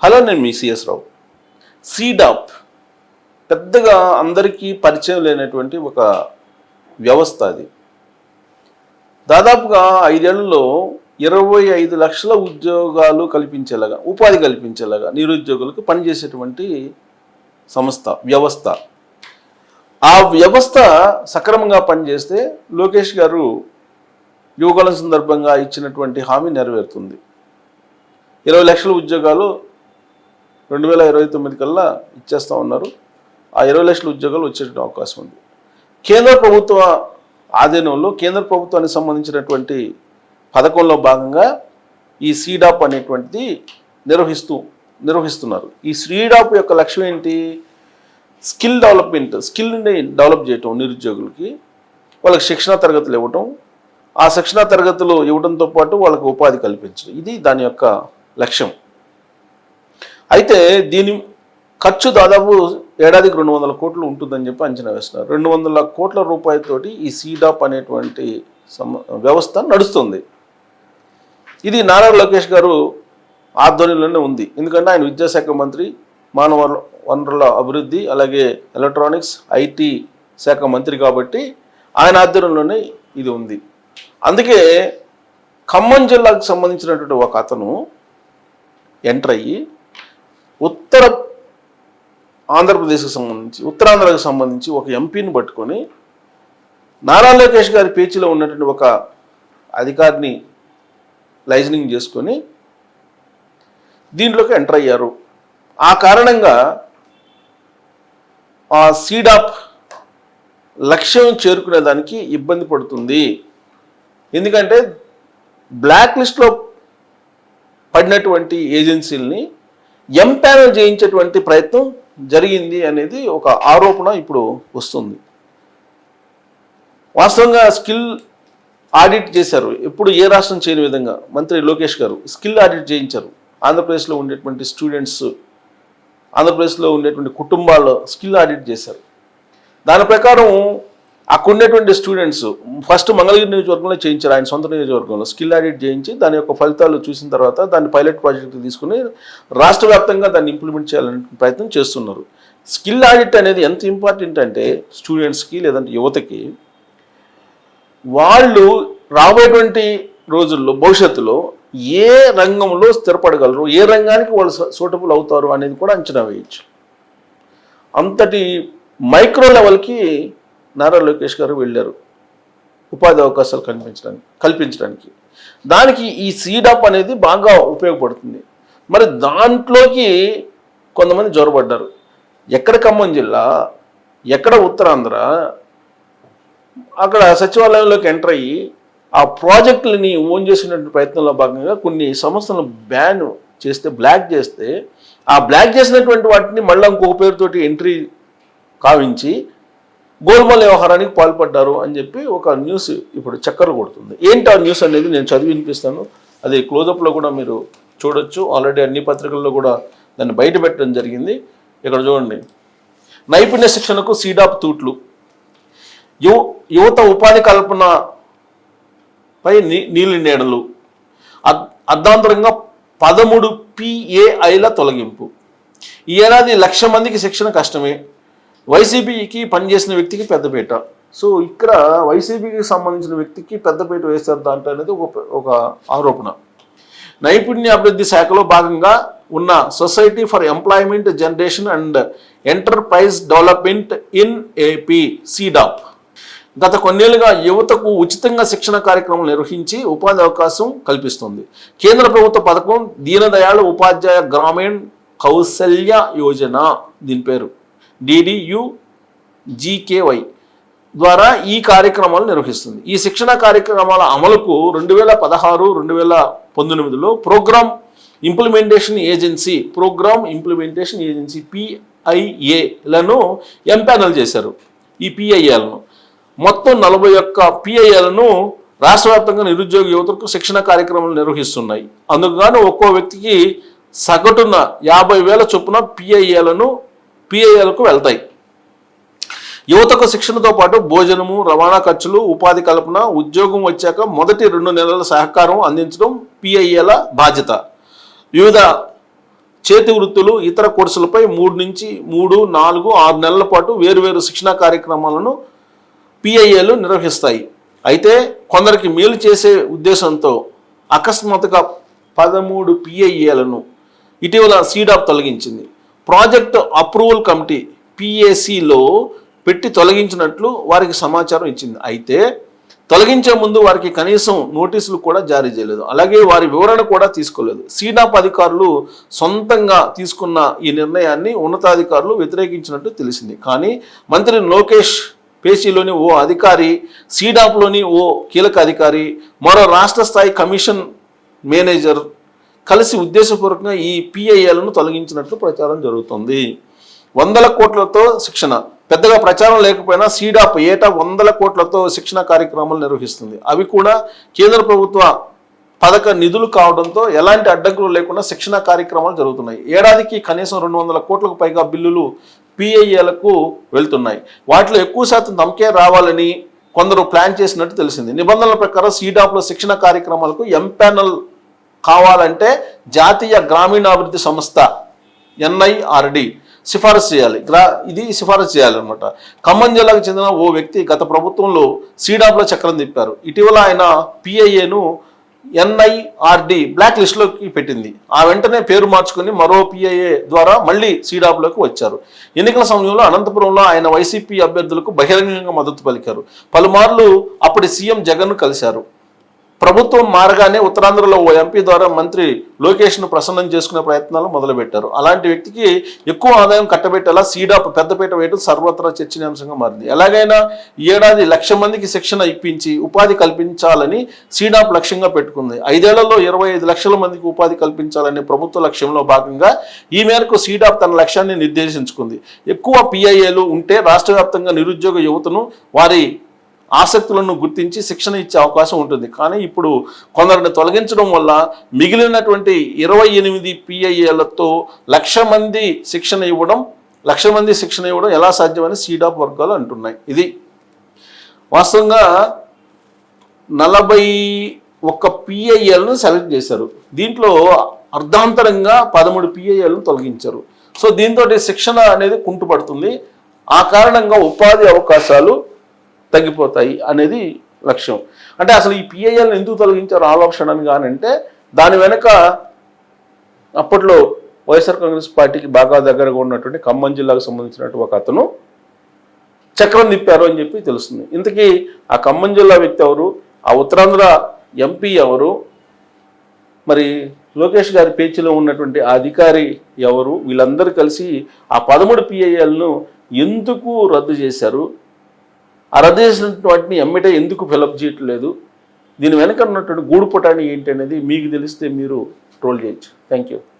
Hello, నేను మీ CS రావు. సీడాప్ పెద్దగా అందరికీ పరిచయం లేనటువంటి ఒక వ్యవస్థ. అది దాదాపుగా 5 ఏళ్లలో 25 లక్షల ఉద్యోగాలు కల్పించేలాగా, ఉపాధి కల్పించేలాగా నిరుద్యోగులకు పనిచేసేటువంటి వ్యవస్థ. ఆ వ్యవస్థ సక్రమంగా పనిచేస్తే లోకేష్ గారు యువకుల సందర్భంగా ఇచ్చినటువంటి హామీ నెరవేరుతుంది. 20 లక్షల ఉద్యోగాలు 2029 కల్లా ఇచ్చేస్తూ ఉన్నారు. ఆ 20 లక్షల ఉద్యోగాలు వచ్చేటువంటి అవకాశం ఉంది. కేంద్ర ప్రభుత్వ ఆధీనంలో కేంద్ర ప్రభుత్వానికి సంబంధించినటువంటి పథకంలో భాగంగా ఈ సీడాప్ అనేటువంటిది నిర్వహిస్తున్నారు. ఈ సీడాప్ యొక్క లక్ష్యం ఏంటి? స్కిల్ డెవలప్మెంట్, స్కిల్ని డెవలప్ చేయటం, నిరుద్యోగులకి వాళ్ళకి శిక్షణా తరగతులు ఇవ్వటం, ఆ శిక్షణా తరగతులు ఇవ్వడంతో పాటు వాళ్ళకి ఉపాధి కల్పించడం. ఇది దాని యొక్క లక్ష్యం. అయితే దీని ఖర్చు దాదాపు ఏడాదికి 200 కోట్లు ఉంటుందని చెప్పి అంచనా వేస్తున్నారు. 200 కోట్ల రూపాయలతోటి ఈ సీడాప్ అనేటువంటి వ్యవస్థ నడుస్తుంది. ఇది నారా లోకేష్ గారు ఆధ్వర్యంలోనే ఉంది. ఎందుకంటే ఆయన విద్యాశాఖ మంత్రి, మానవ వనరుల అభివృద్ధి, అలాగే ఎలక్ట్రానిక్స్, ఐటీ శాఖ మంత్రి కాబట్టి ఆయన ఆధ్వర్యంలోనే ఇది ఉంది. అందుకే ఖమ్మం జిల్లాకు సంబంధించినటువంటి ఒక అతను ఎంటర్ అయ్యి ఉత్తర ఆంధ్రప్రదేశ్కి సంబంధించి, ఉత్తరాంధ్రకు సంబంధించి ఒక ఎంపీని పట్టుకొని నారా లోకేష్ గారి పేచీలో ఉన్నటువంటి ఒక అధికారిని లైజనింగ్ చేసుకొని దీంట్లోకి ఎంటర్ అయ్యారు. ఆ కారణంగా ఆ సీడాప్ లక్ష్యం చేరుకునేదానికి ఇబ్బంది పడుతుంది. ఎందుకంటే బ్లాక్ లిస్ట్లో పడినటువంటి ఏజెన్సీలని ఎంపానల్ చేయించేటువంటి ప్రయత్నం జరిగింది అనేది ఒక ఆరోపణ ఇప్పుడు వస్తుంది. వాస్తవంగా స్కిల్ ఆడిట్ చేశారు. ఎప్పుడు ఏ రాష్ట్రం చేయని విధంగా మంత్రి లోకేష్ గారు స్కిల్ ఆడిట్ చేయించారు. ఆంధ్రప్రదేశ్లో ఉండేటువంటి స్టూడెంట్స్, ఆంధ్రప్రదేశ్లో ఉండేటువంటి కుటుంబాల్లో స్కిల్ ఆడిట్ చేశారు. దాని ప్రకారం అక్కడ ఉండేటువంటి స్టూడెంట్స్ ఫస్ట్ మంగళగిరి నియోజకవర్గంలో చేయించారు. ఆయన సొంత నియోజకవర్గంలో స్కిల్ ఆడిట్ చేయించి దాని యొక్క ఫలితాలు చూసిన తర్వాత దాన్ని పైలట్ ప్రాజెక్ట్ తీసుకుని రాష్ట్ర వ్యాప్తంగా దాన్ని ఇంప్లిమెంట్ చేయాలనే ప్రయత్నం చేస్తున్నారు. స్కిల్ ఆడిట్ అనేది ఎంత ఇంపార్టెంట్ అంటే స్టూడెంట్స్కి, లేదంటే యువతకి, వాళ్ళు రాబోయేటువంటి రోజుల్లో, భవిష్యత్తులో ఏ రంగంలో స్థిరపడగలరు, ఏ రంగానికి వాళ్ళు సూటబుల్ అవుతారు అనేది కూడా అంచనా వేయచ్చు. అంతటి మైక్రో లెవెల్కి నారా లోకేష్ గారు వెళ్ళారు ఉపాధి అవకాశాలు కల్పించడానికి. దానికి ఈ సీడాప్ అనేది బాగా ఉపయోగపడుతుంది. మరి దాంట్లోకి కొంతమంది జొరబడ్డారు. ఎక్కడ ఖమ్మం జిల్లా, ఎక్కడ ఉత్తరాంధ్ర, అక్కడ సచివాలయంలోకి ఎంటర్ అయ్యి ఆ ప్రాజెక్టులని ఓన్ చేసినటువంటి ప్రయత్నంలో భాగంగా కొన్ని సంస్థలను బ్లాక్ చేస్తే ఆ బ్లాక్ చేసినటువంటి వాటిని మళ్ళీ ఇంకొక పేరుతోటి ఎంట్రీ కావించి గోల్మాల్ వ్యవహారానికి పాల్పడ్డారు అని చెప్పి ఒక న్యూస్ ఇప్పుడు చక్కర్లు కొడుతుంది. ఏంటి ఆ న్యూస్ అనేది నేను చదివి వినిపిస్తాను. అది క్లోజప్లో కూడా మీరు చూడొచ్చు. ఆల్రెడీ అన్ని పత్రికల్లో కూడా దాన్ని బయట పెట్టడం జరిగింది. ఇక్కడ చూడండి. నైపుణ్య శిక్షణకు సీడాప్ తూట్లు, యువత ఉపాధి కల్పనపై నీలి నీడలు, అర్ధాంతరంగా 13 PAIల తొలగింపు. ఈ ఏడాది 1,00,000 మందికి శిక్షణ కష్టమే, వైసీపీకి పనిచేసిన వ్యక్తికి పెద్దపీట. సో ఇక్కడ వైసీపీకి సంబంధించిన వ్యక్తికి పెద్దపీట వేస్తారు దాంట్లో అనేది ఒక ఆరోపణ. నైపుణ్య అభివృద్ధి శాఖలో భాగంగా ఉన్న society for employment generation and enterprise development in AP SEEDAP గత కొన్నేళ్లుగా యువతకు ఉచితంగా శిక్షణ కార్యక్రమం నిర్వహించి ఉపాధి అవకాశం కల్పిస్తుంది. కేంద్ర ప్రభుత్వ పథకం దీనదయాళ్ ఉపాధ్యాయ గ్రామీణ కౌశల్య యోజన, దీని పేరు DDU-GKY ద్వారా ఈ కార్యక్రమాలు నిర్వహిస్తుంది. ఈ శిక్షణ కార్యక్రమాల అమలుకు 2016-2019లో ప్రోగ్రామ్ ఇంప్లిమెంటేషన్ ఏజెన్సీ PIA-లను ఎంపానల్ చేశారు. ఈ PIA-లను మొత్తం 41 PIA-లను రాష్ట్ర వ్యాప్తంగా నిరుద్యోగ యువతకు శిక్షణ కార్యక్రమాలు నిర్వహిస్తున్నాయి. అందుకు గాను ఒక్కో వ్యక్తికి సగటున 50,000 చొప్పున PIA-లకు వెళ్తాయి. యువతకు శిక్షణతో పాటు భోజనము, రవాణా ఖర్చులు, ఉపాధి కల్పన, ఉద్యోగం వచ్చాక మొదటి 2 నెలల సహకారం అందించడం PIAల బాధ్యత. వివిధ చేతి వృత్తులు ఇతర కోర్సులపై 3, 4, 6 నెలల పాటు వేరువేరు శిక్షణా కార్యక్రమాలను పిఐఏలు నిర్వహిస్తాయి. అయితే కొందరికి మేలు చేసే ఉద్దేశంతో అకస్మాత్తుగా 13 పిఐఏలను ఇటీవల సీడాప్ తొలగించింది. ప్రాజెక్ట్ అప్రూవల్ కమిటీ పిఏసిలో పెట్టి తొలగించినట్లు వారికి సమాచారం ఇచ్చింది. అయితే తొలగించే ముందు వారికి కనీసం నోటీసులు కూడా జారీ చేయలేదు. అలాగే వారి వివరణ కూడా తీసుకోలేదు. సీడాప్ అధికారులు సొంతంగా తీసుకున్న ఈ నిర్ణయాన్ని ఉన్నతాధికారులు వ్యతిరేకించినట్టు తెలిసింది. కానీ మంత్రి లోకేష్, పేసీలోని ఓ అధికారి, సీడాప్లోని ఓ కీలక అధికారి, మరో రాష్ట్ర స్థాయి కమిషన్ మేనేజర్ కలిసి ఉద్దేశపూర్వకంగా ఈ పిఐఏలను తొలగించినట్లు ప్రచారం జరుగుతుంది. 100 కోట్లతో శిక్షణ. పెద్దగా ప్రచారం లేకపోయినా సీడాప్ ఏటా 100 కోట్లతో శిక్షణ కార్యక్రమాలు నిర్వహిస్తుంది. అవి కూడా కేంద్ర ప్రభుత్వ పథక నిధులు కావడంతో ఎలాంటి అడ్డంకులు లేకుండా శిక్షణ కార్యక్రమాలు జరుగుతున్నాయి. ఏడాదికి కనీసం 200 కోట్లకు పైగా బిల్లులు పిఐఏలకు వెళ్తున్నాయి. వాటిలో ఎక్కువ శాతం తమకే రావాలని కొందరు ప్లాన్ చేసినట్టు తెలిసింది. నిబంధనల ప్రకారం సీడాప్లో శిక్షణ కార్యక్రమాలకు ఎంపానల్ కావాలంటే జాతీయ గ్రామీణాభివృద్ధి సంస్థ ఎన్ఐఆర్డి సిఫారసు చేయాలి. ఇది సిఫారసు చేయాలన్నమాట. ఖమ్మం జిల్లాకు చెందిన ఓ వ్యక్తి గత ప్రభుత్వంలో సీడాప్లో చక్రం తిప్పారు. ఇటీవల ఆయన పిఐఏను ఎన్ఐఆర్డి బ్లాక్ లిస్టులోకి పెట్టింది. ఆ వెంటనే పేరు మార్చుకుని మరో పిఐఏ ద్వారా మళ్ళీ సీడాప్లోకి వచ్చారు. ఎన్నికల సమయంలో అనంతపురంలో ఆయన వైసీపీ అభ్యర్థులకు బహిరంగంగా మద్దతు పలికారు. పలుమార్లు అప్పటి సీఎం జగన్ను కలిశారు. ప్రభుత్వం మారగానే ఉత్తరాంధ్రలో ఓ ఎంపీ ద్వారా మంత్రి లోకేష్ను ప్రసన్నం చేసుకునే ప్రయత్నాలు మొదలుపెట్టారు. అలాంటి వ్యక్తికి ఎక్కువ ఆదాయం కట్టబెట్టేలా సీడాప్ పెద్దపీట వేయడం సర్వత్రా చర్చనీయాంశంగా మారింది. ఎలాగైనా ఈ ఏడాది 1,00,000 మందికి శిక్షణ ఇప్పించి ఉపాధి కల్పించాలని సీడాప్ లక్ష్యంగా పెట్టుకుంది. 5 ఏళ్లలో 25 లక్షల మందికి ఉపాధి కల్పించాలనే ప్రభుత్వ లక్ష్యంలో భాగంగా ఈ మేరకు సీడాప్ తన లక్ష్యాన్ని నిర్దేశించుకుంది. ఎక్కువ పిఐఏలు ఉంటే రాష్ట్ర వ్యాప్తంగా నిరుద్యోగ యువతను వారి ఆసక్తులను గుర్తించి శిక్షణ ఇచ్చే అవకాశం ఉంటుంది. కానీ ఇప్పుడు కొందరిని తొలగించడం వల్ల మిగిలినటువంటి 28 పిఐఏలతో 1,00,000 మంది శిక్షణ ఇవ్వడం ఎలా సాధ్యమని సీడాప్ వర్గాలు అంటున్నాయి. ఇది వాస్తవంగా 41 పిఐఏలను సెలెక్ట్ చేశారు. దీంట్లో అర్ధాంతరంగా 13 పిఐఏలను తొలగించారు. సో దీంతో శిక్షణ అనేది కుంటుపడుతుంది. ఆ కారణంగా ఉపాధి అవకాశాలు తగ్గిపోతాయి అనేది లక్ష్యం. అంటే అసలు ఈ పిఐఎల్ని ఎందుకు తొలగించారు ఆలోచనని కానంటే దాని వెనక అప్పట్లో వైఎస్ఆర్ కాంగ్రెస్ పార్టీకి బాగా దగ్గరగా ఉన్నటువంటి ఖమ్మం జిల్లాకు సంబంధించినటువంటి ఒక అతను చక్రం తిప్పారు అని చెప్పి తెలుస్తుంది. ఇంతకీ ఆ ఖమ్మం జిల్లా వ్యక్తి ఎవరు, ఆ ఉత్తరాంధ్ర ఎంపీ ఎవరు, మరి లోకేష్ గారి పేచీలో ఉన్నటువంటి ఆ అధికారి ఎవరు, వీళ్ళందరూ కలిసి ఆ 13 పిఐఎల్ను ఎందుకు రద్దు చేశారు, ఆ రద్దు చేసినటువంటి వాటిని ఎమ్మెటే ఎందుకు ఫిలప్ చేయట్లేదు, దీని వెనక ఉన్నటువంటి గూడుపుటాన్ని ఏంటి అనేది మీకు తెలిస్తే మీరు ట్రోల్ చేయొచ్చు. Thank you.